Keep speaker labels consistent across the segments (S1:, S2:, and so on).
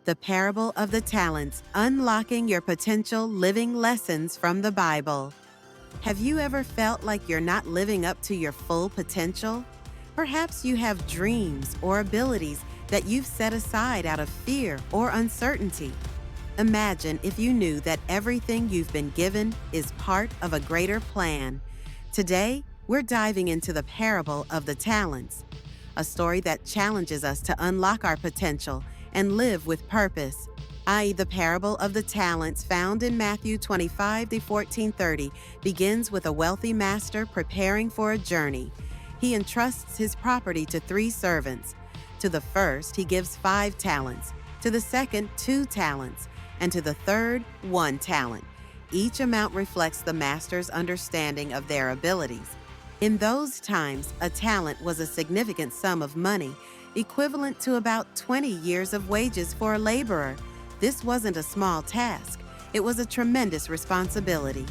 S1: The Parable of the Talents, Unlocking Your Potential Living Lessons from the Bible. Have you ever felt like you're not living up to your full potential? Perhaps you have dreams or abilities that you've set aside out of fear or uncertainty. Imagine if you knew that everything you've been given is part of a greater plan. Today, we're diving into the parable of the talents, a story that challenges us to unlock our potential and live with purpose, i.e., the parable of the talents found in Matthew 25-14:30 begins with a wealthy master preparing for a journey. He entrusts his property to 3 servants. To the first, he gives 5 talents, to the second, 2 talents, and to the third, 1 talent. Each amount reflects the master's understanding of their abilities. In those times, a talent was a significant sum of money, equivalent to about 20 years of wages for a laborer. This wasn't a small task. It was a tremendous responsibility.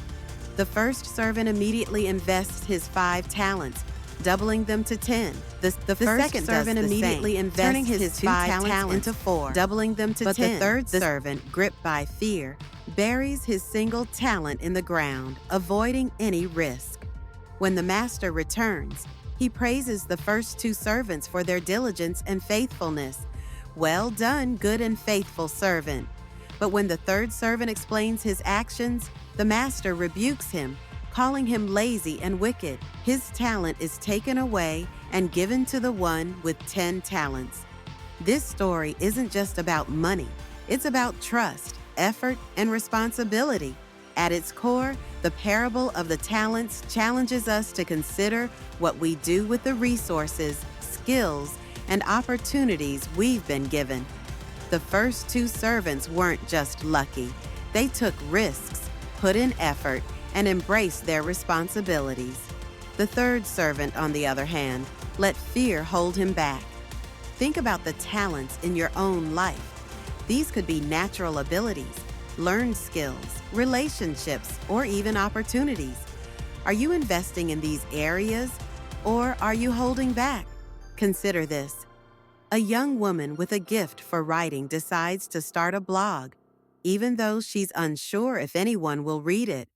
S1: The first servant immediately invests his 5 talents, doubling them to 10. The second servant immediately invests his 2 talents into 4, doubling them to 10. But the third servant, gripped by fear, buries his single talent in the ground, avoiding any risk. When the master returns, he praises the first 2 servants for their diligence and faithfulness. "Well done, good and faithful servant." But when the third servant explains his actions, the master rebukes him, calling him lazy and wicked. His talent is taken away and given to the one with 10 talents. This story isn't just about money. It's about trust, effort, and responsibility. At its core, the parable of the talents challenges us to consider what we do with the resources, skills, and opportunities we've been given. The first 2 servants weren't just lucky. They took risks, put in effort, and embraced their responsibilities. The third servant, on the other hand, let fear hold him back. Think about the talents in your own life. These could be natural abilities, learned skills, relationships, or even opportunities. Are you investing in these areas, or are you holding back? Consider this. A young woman with a gift for writing decides to start a blog, even though she's unsure if anyone will read it.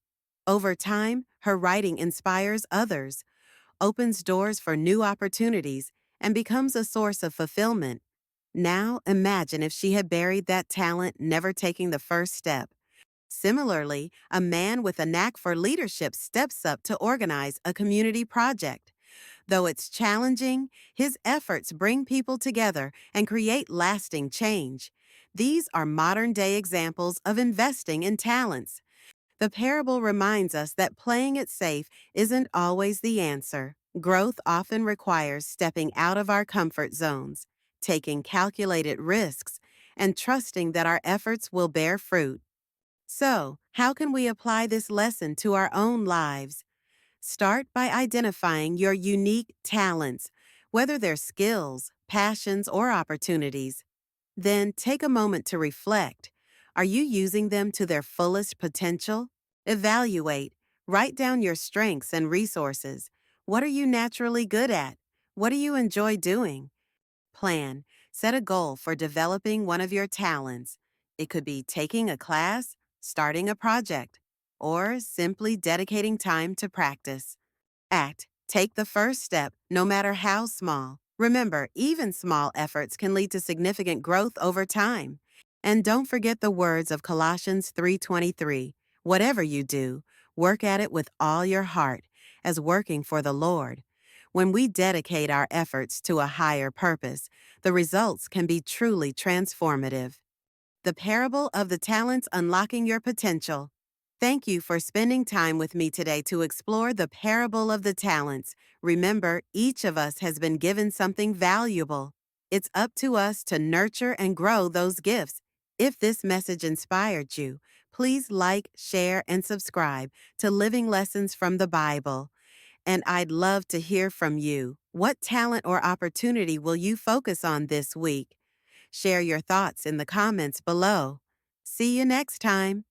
S1: Over time, her writing inspires others, opens doors for new opportunities, and becomes a source of fulfillment. Now, imagine if she had buried that talent, never taking the first step. Similarly, a man with a knack for leadership steps up to organize a community project. Though it's challenging, his efforts bring people together and create lasting change. These are modern-day examples of investing in talents. The parable reminds us that playing it safe isn't always the answer. Growth often requires stepping out of our comfort zones, taking calculated risks, and trusting that our efforts will bear fruit. So, how can we apply this lesson to our own lives? Start by identifying your unique talents, whether they're skills, passions, or opportunities. Then take a moment to reflect. Are you using them to their fullest potential? Evaluate. Write down your strengths and resources. What are you naturally good at? What do you enjoy doing? Plan. Set a goal for developing one of your talents. It could be taking a class, starting a project, or simply dedicating time to practice. Act. Take the first step, no matter how small. Remember, even small efforts can lead to significant growth over time. And don't forget the words of Colossians 3:23. Whatever you do, work at it with all your heart, as working for the Lord. When we dedicate our efforts to a higher purpose, the results can be truly transformative. The Parable of the Talents, Unlocking Your Potential. Thank you for spending time with me today to explore the parable of the talents. Remember, each of us has been given something valuable. It's up to us to nurture and grow those gifts. If this message inspired you, please like, share, and subscribe to Living Lessons from the Bible. And I'd love to hear from you. What talent or opportunity will you focus on this week? Share your thoughts in the comments below. See you next time.